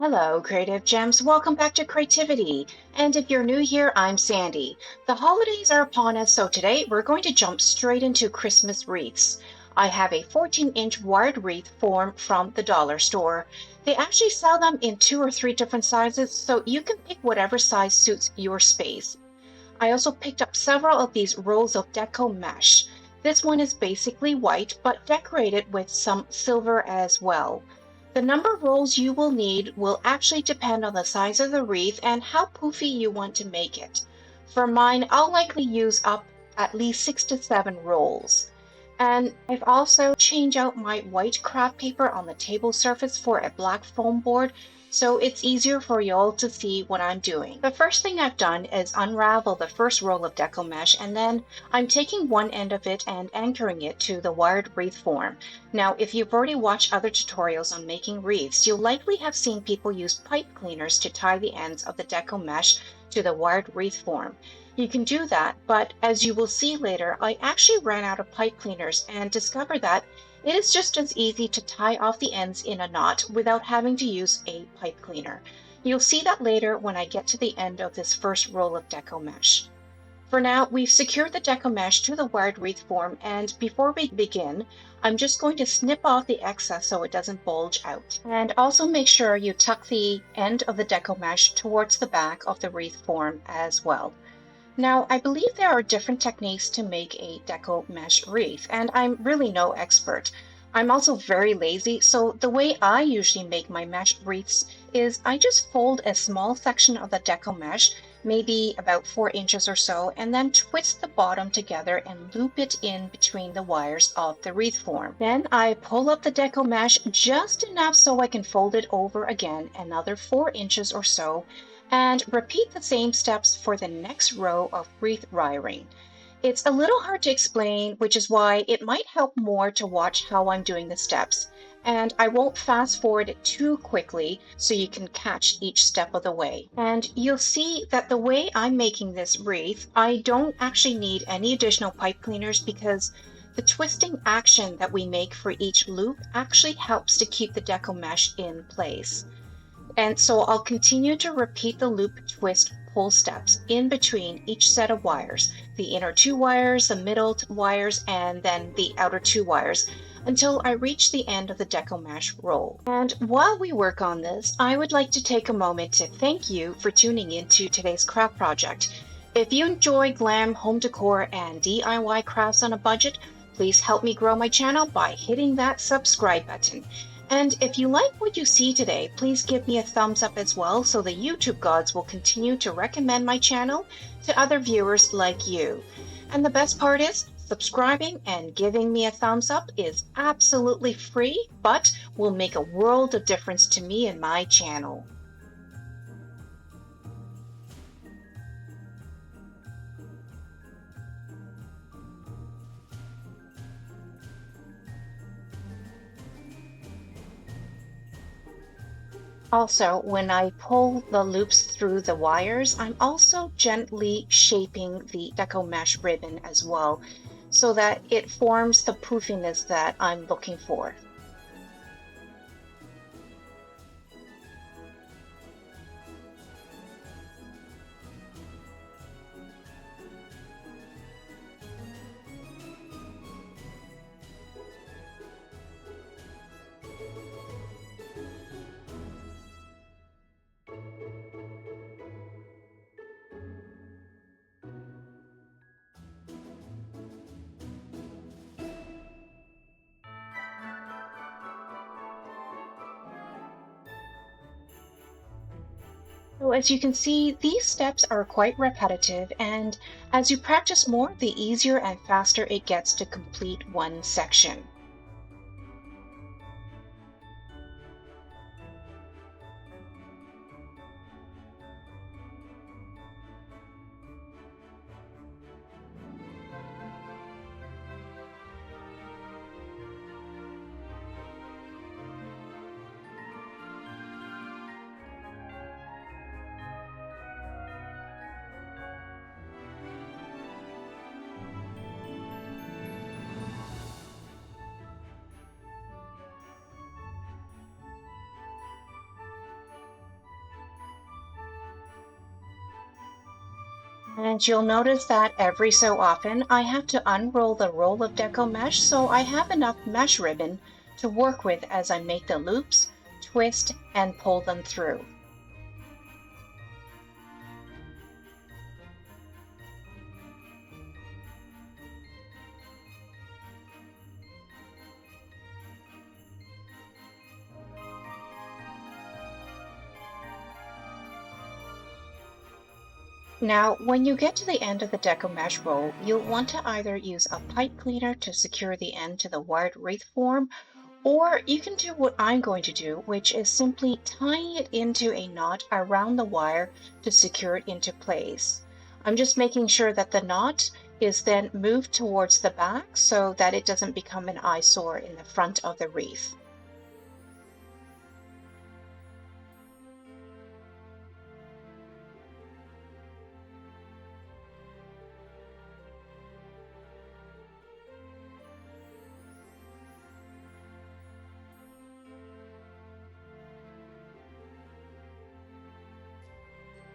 Hello, Creative Gems. Welcome back to Creativity. And if you're new here, I'm Sandy. The holidays are upon us, so today we're going to jump straight into Christmas wreaths. I have a 14-inch wired wreath form from the dollar store. They actually sell them in 2 or 3 different sizes, so you can pick whatever size suits your space. I also picked up several of these rolls of Deco mesh. This one is basically white, but decorated with some silver as well. The number of rolls you will need will actually depend on the size of the wreath and how poofy you want to make it. For mine, I'll likely use up at least 6 to 7 rolls. And I've also changed out my white craft paper on the table surface for a black foam board, so it's easier for y'all to see what I'm doing. The first thing I've done is unravel the first roll of deco mesh, and then I'm taking one end of it and anchoring it to the wired wreath form. Now, if you've already watched other tutorials on making wreaths, you'll likely have seen people use pipe cleaners to tie the ends of the deco mesh to the wired wreath form. You can do that, but as you will see later, I actually ran out of pipe cleaners and discovered that it is just as easy to tie off the ends in a knot without having to use a pipe cleaner. You'll see that later when I get to the end of this first roll of deco mesh. For now, we've secured the deco mesh to the wired wreath form, and before we begin, I'm just going to snip off the excess so it doesn't bulge out. And also make sure you tuck the end of the deco mesh towards the back of the wreath form as well. Now, I believe there are different techniques to make a deco mesh wreath, and I'm really no expert. I'm also very lazy, so the way I usually make my mesh wreaths is I just fold a small section of the deco mesh, maybe about 4 inches or so, and then twist the bottom together and loop it in between the wires of the wreath form. Then I pull up the deco mesh just enough so I can fold it over again another 4 inches or so, and repeat the same steps for the next row of wreath wiring. It's a little hard to explain, which is why it might help more to watch how I'm doing the steps. And I won't fast forward it too quickly so you can catch each step of the way. And you'll see that the way I'm making this wreath, I don't actually need any additional pipe cleaners because the twisting action that we make for each loop actually helps to keep the deco mesh in place. And so I'll continue to repeat the loop, twist, pull steps in between each set of wires, the inner 2 wires, the middle wires, and then the outer 2 wires, until I reach the end of the deco mesh roll. And while we work on this, I would like to take a moment to thank you for tuning into today's craft project. If you enjoy glam, home decor, and DIY crafts on a budget, please help me grow my channel by hitting that subscribe button. And if you like what you see today, please give me a thumbs up as well so the YouTube gods will continue to recommend my channel to other viewers like you. And the best part is, subscribing and giving me a thumbs up is absolutely free, but will make a world of difference to me and my channel. Also, when I pull the loops through the wires, I'm also gently shaping the deco mesh ribbon as well, so that it forms the poofiness that I'm looking for. So as you can see, these steps are quite repetitive, and as you practice more, the easier and faster it gets to complete one section. And you'll notice that every so often I have to unroll the roll of deco mesh so I have enough mesh ribbon to work with as I make the loops, twist, and pull them through. Now, when you get to the end of the deco mesh roll, you'll want to either use a pipe cleaner to secure the end to the wired wreath form, or you can do what I'm going to do, which is simply tying it into a knot around the wire to secure it into place. I'm just making sure that the knot is then moved towards the back so that it doesn't become an eyesore in the front of the wreath.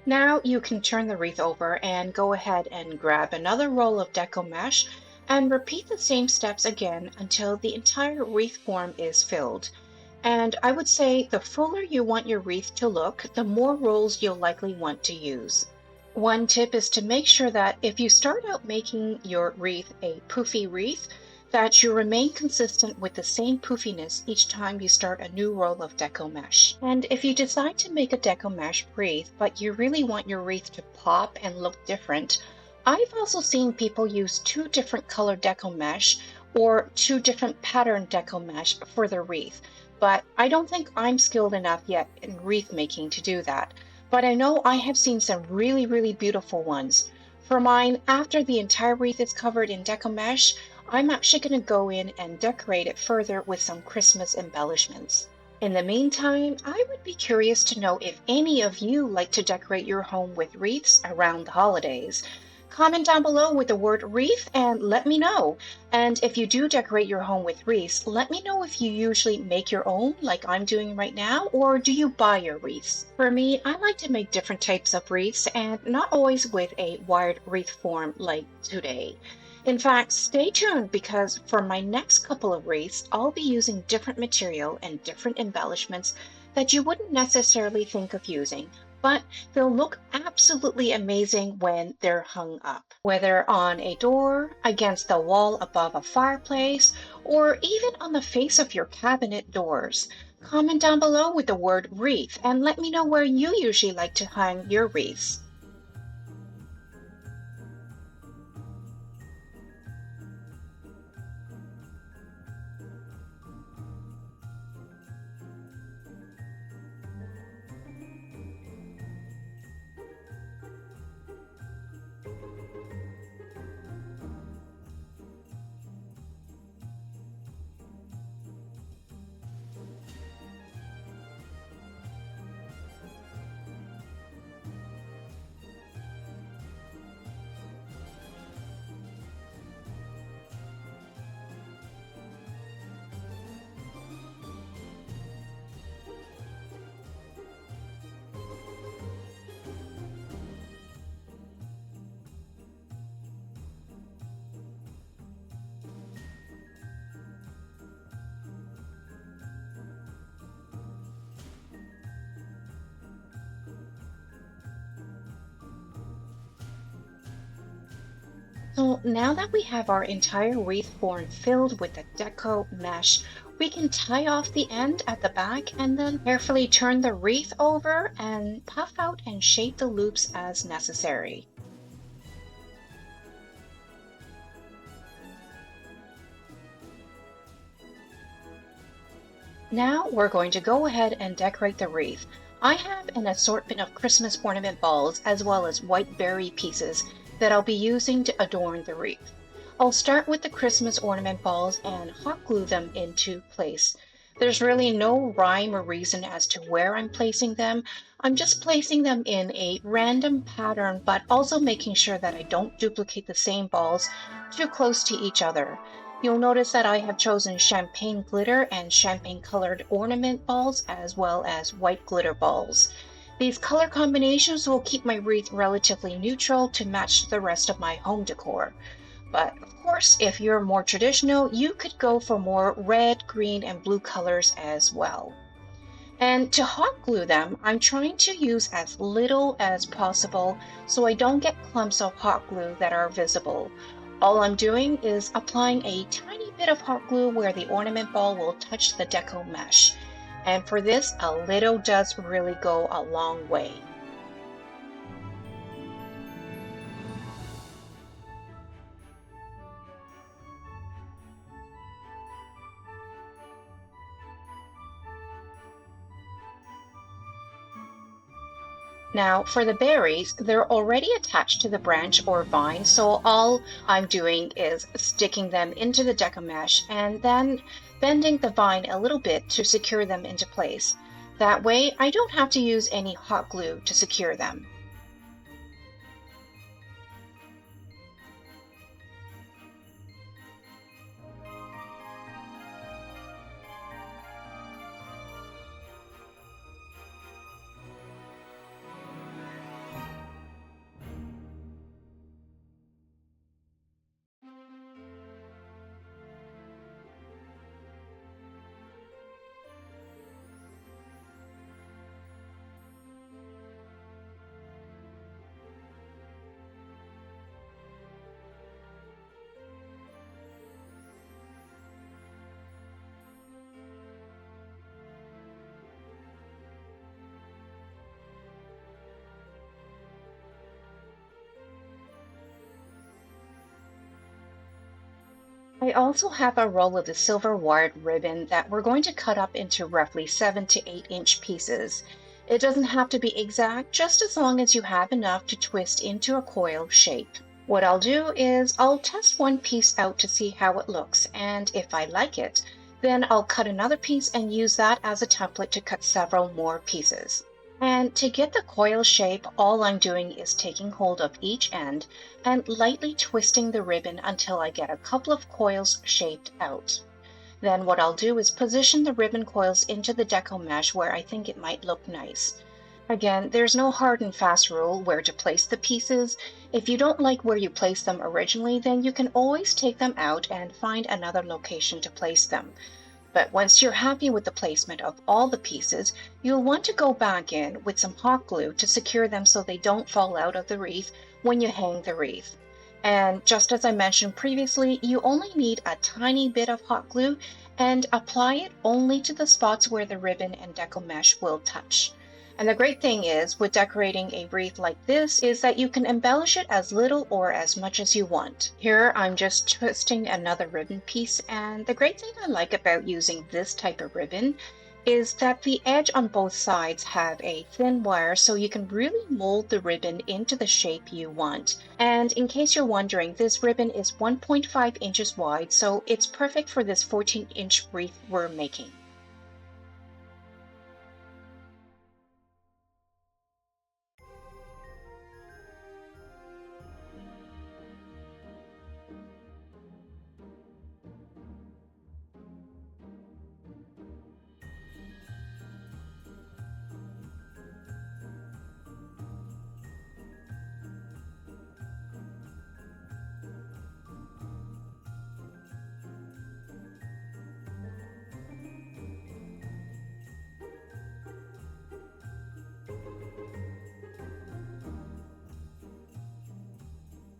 Now you can turn the wreath over and go ahead and grab another roll of deco mesh and repeat the same steps again until the entire wreath form is filled. And I would say the fuller you want your wreath to look, the more rolls you'll likely want to use. One tip is to make sure that if you start out making your wreath a poofy wreath, that you remain consistent with the same poofiness each time you start a new roll of deco mesh. And if you decide to make a deco mesh wreath, but you really want your wreath to pop and look different, I've also seen people use two different color deco mesh or two different pattern deco mesh for their wreath. But I don't think I'm skilled enough yet in wreath making to do that. But I know I have seen some really beautiful ones. For mine, after the entire wreath is covered in deco mesh, I'm actually going to go in and decorate it further with some Christmas embellishments. In the meantime, I would be curious to know if any of you like to decorate your home with wreaths around the holidays. Comment down below with the word wreath and let me know. And if you do decorate your home with wreaths, let me know if you usually make your own like I'm doing right now, or do you buy your wreaths? For me, I like to make different types of wreaths and not always with a wired wreath form like today. In fact, stay tuned because for my next couple of wreaths, I'll be using different material and different embellishments that you wouldn't necessarily think of using, but they'll look absolutely amazing when they're hung up. Whether on a door, against the wall above a fireplace, or even on the face of your cabinet doors. Comment down below with the word wreath and let me know where you usually like to hang your wreaths. So now that we have our entire wreath form filled with the deco mesh, we can tie off the end at the back and then carefully turn the wreath over and puff out and shape the loops as necessary. Now we're going to go ahead and decorate the wreath. I have an assortment of Christmas ornament balls as well as white berry pieces that I'll be using to adorn the wreath. I'll start with the Christmas ornament balls and hot glue them into place. There's really no rhyme or reason as to where I'm placing them. I'm just placing them in a random pattern, but also making sure that I don't duplicate the same balls too close to each other. You'll notice that I have chosen champagne glitter and champagne colored ornament balls as well as white glitter balls. These color combinations will keep my wreath relatively neutral to match the rest of my home decor. But of course, if you're more traditional, you could go for more red, green, and blue colors as well. And to hot glue them, I'm trying to use as little as possible so I don't get clumps of hot glue that are visible. All I'm doing is applying a tiny bit of hot glue where the ornament ball will touch the deco mesh. And for this, a little does really go a long way. Now, for the berries, they're already attached to the branch or vine, so all I'm doing is sticking them into the deco mesh and then bending the vine a little bit to secure them into place. That way, I don't have to use any hot glue to secure them. I also have a roll of the silver wired ribbon that we're going to cut up into roughly 7 to 8 inch pieces. It doesn't have to be exact, just as long as you have enough to twist into a coil shape. What I'll do is I'll test one piece out to see how it looks, and if I like it, then I'll cut another piece and use that as a template to cut several more pieces. And to get the coil shape, all I'm doing is taking hold of each end and lightly twisting the ribbon until I get a couple of coils shaped out. Then what I'll do is position the ribbon coils into the deco mesh where I think it might look nice. Again, there's no hard and fast rule where to place the pieces. If you don't like where you placed them originally, then you can always take them out and find another location to place them. But once you're happy with the placement of all the pieces, you'll want to go back in with some hot glue to secure them so they don't fall out of the wreath when you hang the wreath. And just as I mentioned previously, you only need a tiny bit of hot glue and apply it only to the spots where the ribbon and deco mesh will touch. And the great thing is with decorating a wreath like this is that you can embellish it as little or as much as you want. Here I'm just twisting another ribbon piece, and the great thing I like about using this type of ribbon is that the edge on both sides have a thin wire so you can really mold the ribbon into the shape you want. And in case you're wondering, this ribbon is 1.5 inches wide, so it's perfect for this 14-inch wreath we're making.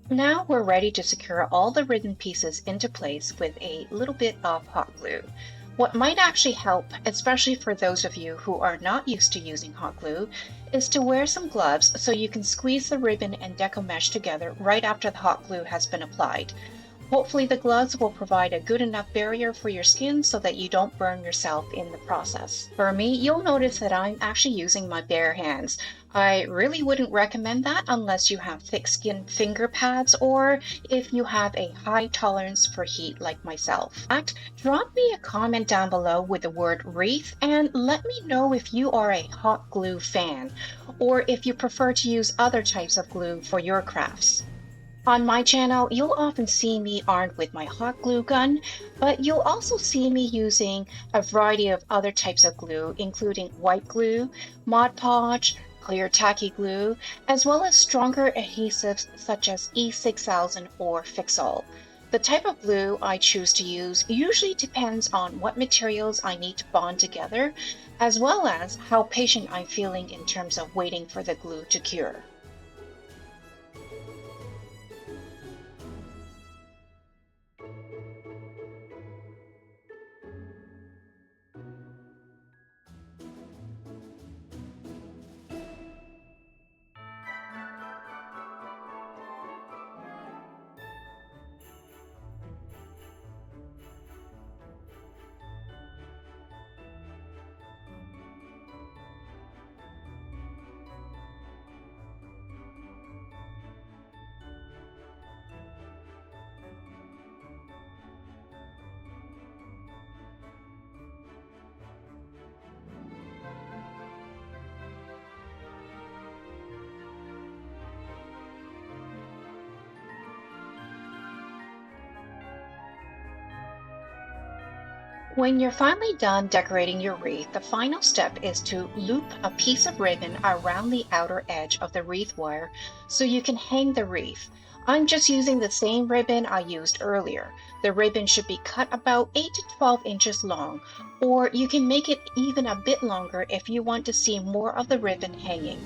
Now we're ready to secure all the ribbon pieces into place with a little bit of hot glue. What might actually help, especially for those of you who are not used to using hot glue, is to wear some gloves so you can squeeze the ribbon and deco mesh together right after the hot glue has been applied. Hopefully the gloves will provide a good enough barrier for your skin so that you don't burn yourself in the process. For me, you'll notice that I'm actually using my bare hands. I really wouldn't recommend that unless you have thick skin finger pads or if you have a high tolerance for heat like myself. In fact, drop me a comment down below with the word wreath and let me know if you are a hot glue fan or if you prefer to use other types of glue for your crafts. On my channel, you'll often see me armed with my hot glue gun, but you'll also see me using a variety of other types of glue, including white glue, Mod Podge, clear tacky glue, as well as stronger adhesives such as E6000 or Fixall. The type of glue I choose to use usually depends on what materials I need to bond together, as well as how patient I'm feeling in terms of waiting for the glue to cure. When you're finally done decorating your wreath, the final step is to loop a piece of ribbon around the outer edge of the wreath wire so you can hang the wreath. I'm just using the same ribbon I used earlier. The ribbon should be cut about 8 to 12 inches long, or you can make it even a bit longer if you want to see more of the ribbon hanging.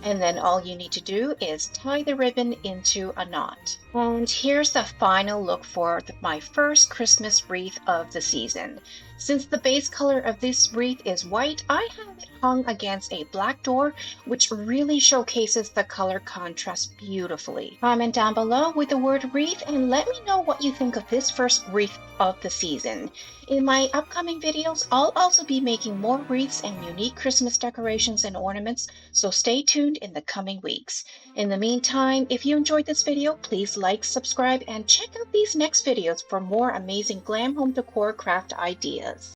And then all you need to do is tie the ribbon into a knot. And here's the final look for my first Christmas wreath of the season. Since the base color of this wreath is white, I have it hung against a black door, which really showcases the color contrast beautifully. Comment down below with the word wreath and let me know what you think of this first wreath of the season. In my upcoming videos, I'll also be making more wreaths and unique Christmas decorations and ornaments, so stay tuned in the coming weeks. In the meantime, if you enjoyed this video, please like, subscribe, and check out these next videos for more amazing glam home decor craft ideas.